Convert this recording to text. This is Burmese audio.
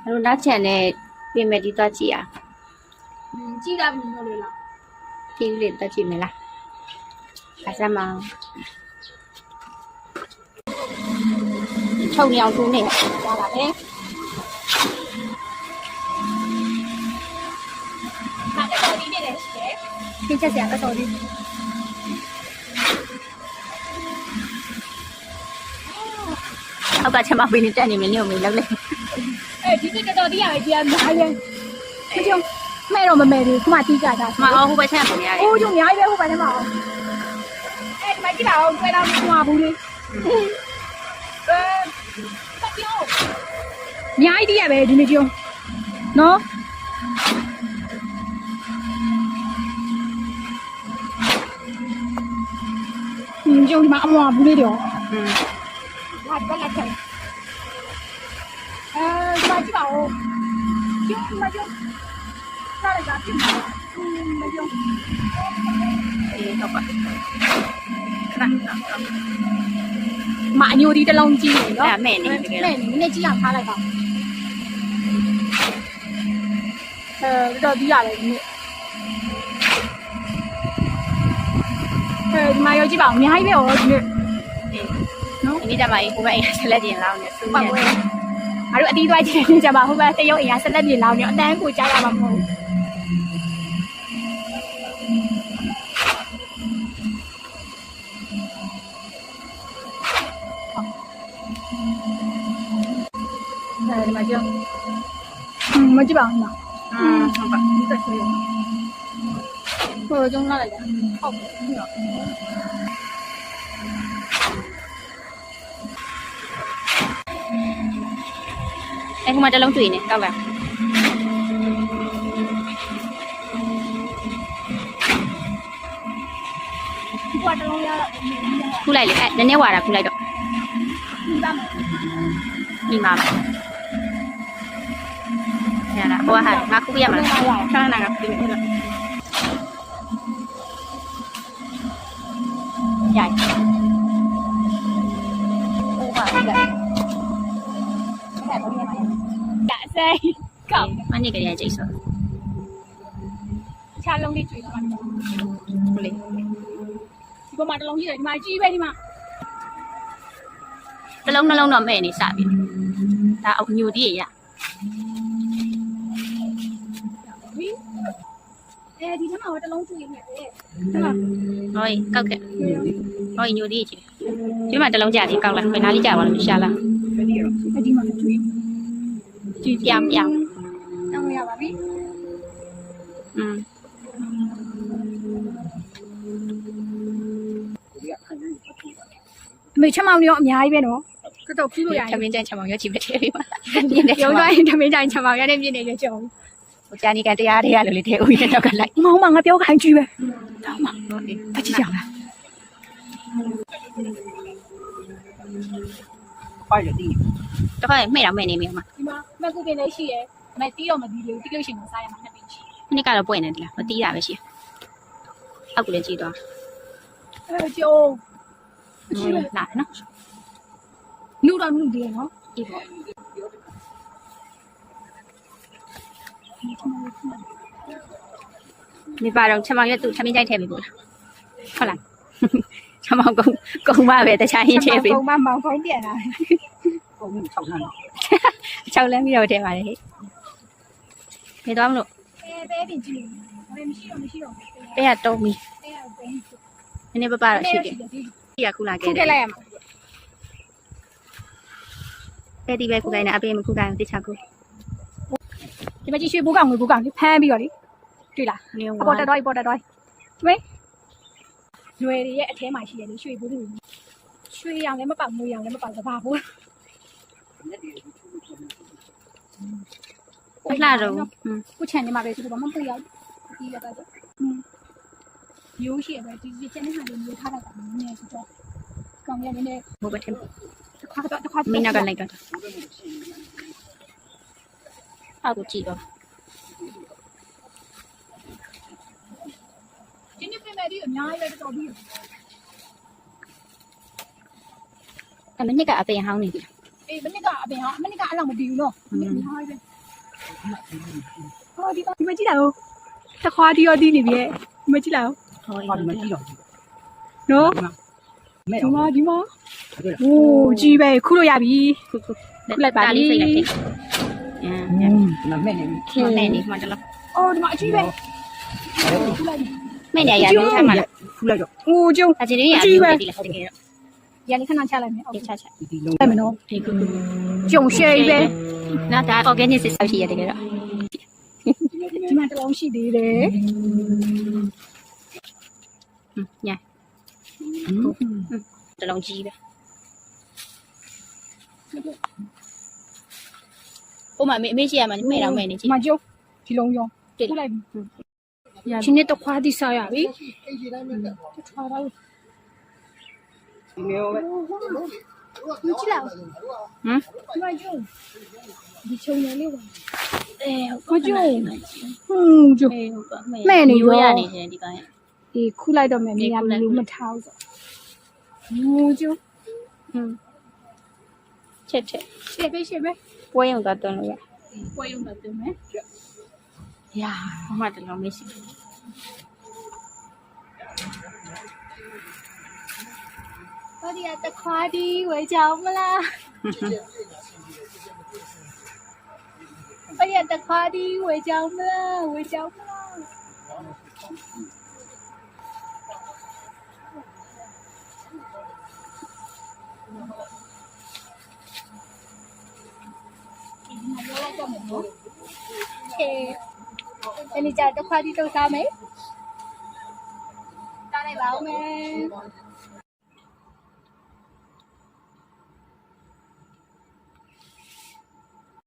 အဲ့လိုနောက်ချန်နဲ့ပြင်မယ်ဒီသွားကြည့်ရ ကြည့်တာဘယ်လိုလဲလား ကြည့်လေသွားကြည့်မယ်လားအဲ့ဒါမှချုပ်နေအောင်တူးနေရတာပဲ ဟာတော်ဒီနေတယ်ရှိတယ် ခင်းချက်စရာကတော်လေးအောက်ကချက်မပေးနေတက်နေမယ်နေုံမေးလောက်လေ ဒီနေ့တော်ဒီရပဲကြီးအများကြီးပဲကျုံမဲ့တော့မမဲ့ဘူးခုမှတီးကြတာ မအောင်ဟိုဘက်ချက်ပုံရတယ် အိုးကျုံအများကြီးပဲဟိုဘက်ထဲမှာဒီမှာကြည့်ပါဦးတွေ့တော့မမှာဘူးလေတက်ပြောအများကြီးတီးရပဲဒီနေ့ကျုံနော်ကျုံဒီမှာအမွာဘူးလေးတော့လာတော့လာချက်ဒီမှာကြည့်ပါဦးကျုံဒီမှာကျုံစားလိုက်တာပြင်ပါမကျုံ အေးဟုတ်ပါခဏမအညိုဒီတစ်လုံးကြည့်နေနော် အဲ့မဲ့နေတကယ် မဲ့နေနည်းကြည့်အောင်ထားလိုက်ပါတော့ဒီရတယ်ဒီနေ့ဒီမှာရောကြည့်ပါဦးအများကြီးပဲဟောဒီနေ့နော် ဒီနေ့တမအေးဟိုဘက်အိမ်ဆက်လက်ပြင်လောင်းနေစူး ပတ် နေ ပွဲငါတို့အတီးသွားကြည့်နေကြပါဟိုဘက်တရုတ်အိမ်ကဆက်လက်ပြေလောင်းနေအတန်းကိုကြားရမှာမဟုတ်ဒီမှာကြောက်မကြည့်ပါဘူးနော်ဟုတ်ပါ ဒီတက်ဆွေးဟိုကျုံလာလိုက်တာဟုတ်ပြီနော် အဲ့ဟိုမှာတလုံးတွေ့နေကောက်လာ ဒီကွာတလုံးရတော့ ခုလိုက်လေအဲ့နည်းနည်းဝါတာခုလိုက်တော့ ဒီပါမယ် ဒီမှာပါရလားဟိုဟာငါခုပြရမှာလားခဏနာကပြမယ်လို့ရိုက် ဟိုပါဒီကဲအဲ့တော့ဒီမှာဒါဆိုင်ကောက် မနေ့ကလေးကြိတ်စော ချာလုံးလေးကျွေးပါမယ် ခုလေး ဒီပေါ်မှာတလုံးကြီးတယ်ဒီမှာကြီးပဲဒီမှာ တလုံးနှလုံးတော့မဲ့နေစပြီဒါအညူတီးရ ဒီထဲမှာတလုံးကျွေးနေတယ် ဟောကောက်ခဲ့ဟောညူတီးချင်ဒီမှာတလုံးကြတယ်ကောက်လိုက်ဘယ်နာလေးကြပါလို့ရှာလား ဒီမှာကျွေး ကြည့်ပြောင်းပြောင်း တောင်းရပါပြီ မေချက်မောင်ရောအများကြီးပဲနော်တော်ဖြူးလို့ရ ချမင်းကျန်ချမောင်ရွက်ချီပဲထဲပြီးပါပြင်းတယ် ရုံးသွားရင်ဓမင်းတိုင်းချက်မောင်ရတဲ့ပြင်းနေကြကြုံ ဟိုကြာနေကန်တရားတွေကလို့လေထဲဦးရတော့ကလိုက် မောင်မငါပြောခိုင်းကြည့်ပဲတောင်းပါ ဟုတ်တယ် တချစ်ကြလား 快点地， တော့ဟဲ့မဲ့တော့မဲ့နေပြီမှာ ဒီမှာမကူပင်လေးရှိရဲမတီးတော့မတီးလို့တီးလို့ရှိရင်စားရမှာနှစ်ပင်ရှိ ဒီနေ့ကတော့ပွင့်နေတယ်လားမတီးတာပဲရှိအောက်ကလည်းကြည့်တော့ ကျုံ လာနော် နူတော့နူတယ်နော် ဒီပေါ့ဒီပါတော့ချမောင်ရွက်သူချမင်းကြိုက်ထဲပြီကိုလားဟုတ်လားချမောင်ကုံပါပဲတခြားရင်ထဲပြီ ပုံမှန်မောင်ဖုံးပြန်လာ 后面炒饭了。 6လမ်းပြီးတော့ထဲပါတယ်ဟဲ့ဘယ်တော့မလို့ ပဲပြင်ကြည့်နေမရှိတော့ တဲ့ရတုံးပြီ ပဲရပဲ နည်းနည်းပပတော့ရှိတယ်ဒီကခုလာခဲ့ ခု တ ထ ယ် က်လိုက်ရမှာ တဲ့ဒီပဲခုတိုင်းနဲ့အပေးမခုတိုင်းတိချခု ဒီမှာကြည့်ရွှေဘိုးကောင်ငွေဘိုးကောင်ဖမ်းပြီးတော့လေတွေ့လား နေ အပေါ်တက်တော့ပေါ်တက်တော့ဒီမေရွယ်တွေရဲ့အထဲမှာရှိတယ်လေရွှေဘိုးတွေရွှေရောင်လည်းမပေါက်ငွေရောင်လည်းမပေါက်ကဘာဘိုး ဟုတ်လားတော့ ခုချန်နေမှာပဲသူတို့ဘာမှမပူရဘူးဒီရတာဆိုရိုးရှိရပဲဒီကျန်တဲ့ဟာတွေမျိုးထားလိုက်တာနည်းနည်းဆိုတော့ကောင်ရနည်းနည်း ဘိုးဘထဲ တစ်ခါတော့ မင်းနောက်ကလိုက်တော့အောက်ကိုကြည့်တော့ ဒီနေ့ပြင်မယ်ဒီအများကြီးပဲတော်ပြီ အဲ့မနစ်ကအပင်ဟောင်းနေပြီ အေးမနစ်ကအပင်ဟာမနစ်ကအလောက်မတည်ဘူးနော်အများကြီးပဲ ဟောဒီမကြည့်လာဦးတခွားဒီရောတီးနေပြီဒီမကြည့်လာဦး ဟော ဘာဒီမှာကြည့်တော့ နော် မဲ ဒီမှာโอ้ကြီးပဲခုလို့ရပြီ ခု လိုက်ပါ ဒါ လိ လေး မ့် စိတ်လိုက်တယ်အင်း နာမဲနေ မနဲ့နေမှတလား အော်ဒီမှာအကြီးပဲခုလိုက် မဲ့နေရပြီထားမှလား ဖူးလိုက်တော့ โอ้ကျုံ အချင်းလေးရပြီတည်လားတကယ်တော့ ရန်လေးခဏချလိုက်မယ်အော် ချချ ဒီလုံး လိုက်မယ်နော် ဒီခု ကျုံရှယ်ပဲ နားဒါ organic စစ်ဆောက်ရှိရတကယ်တော့ ဒီမှာတစ်လုံးရှိသေးတယ် ညာတလုံးကြီးပဲဟိုမှာမေးရှိရမှာမဲ့တော့မဲ့နေကြ ဒီ ည့် မှာကျုံဒီလုံးရောခုလိုက်ပြီဒီနေ့တော့ခွားတိစားရပြီထွားတော့ ဒီမျိုးပဲ 你起来， ဟမ် 你妈就，你抽烟了吧？哎，我就，就， မေးဟုတ်ပါ မဲ့နေရော ရနေတယ်ဒီကောင်ရ 诶，苦来到没没呀，没没掏着，我就， ချက်ချက် 写呗， ပွဲရုံတော့တွန်းလို့ရ 我用的对没？ ရာဘာမှတလုံးမရှိ 我的呀，这快递回家么啦？我呀，这快递回家么啦？回家么啦？你家这快递都啥没？打来包没？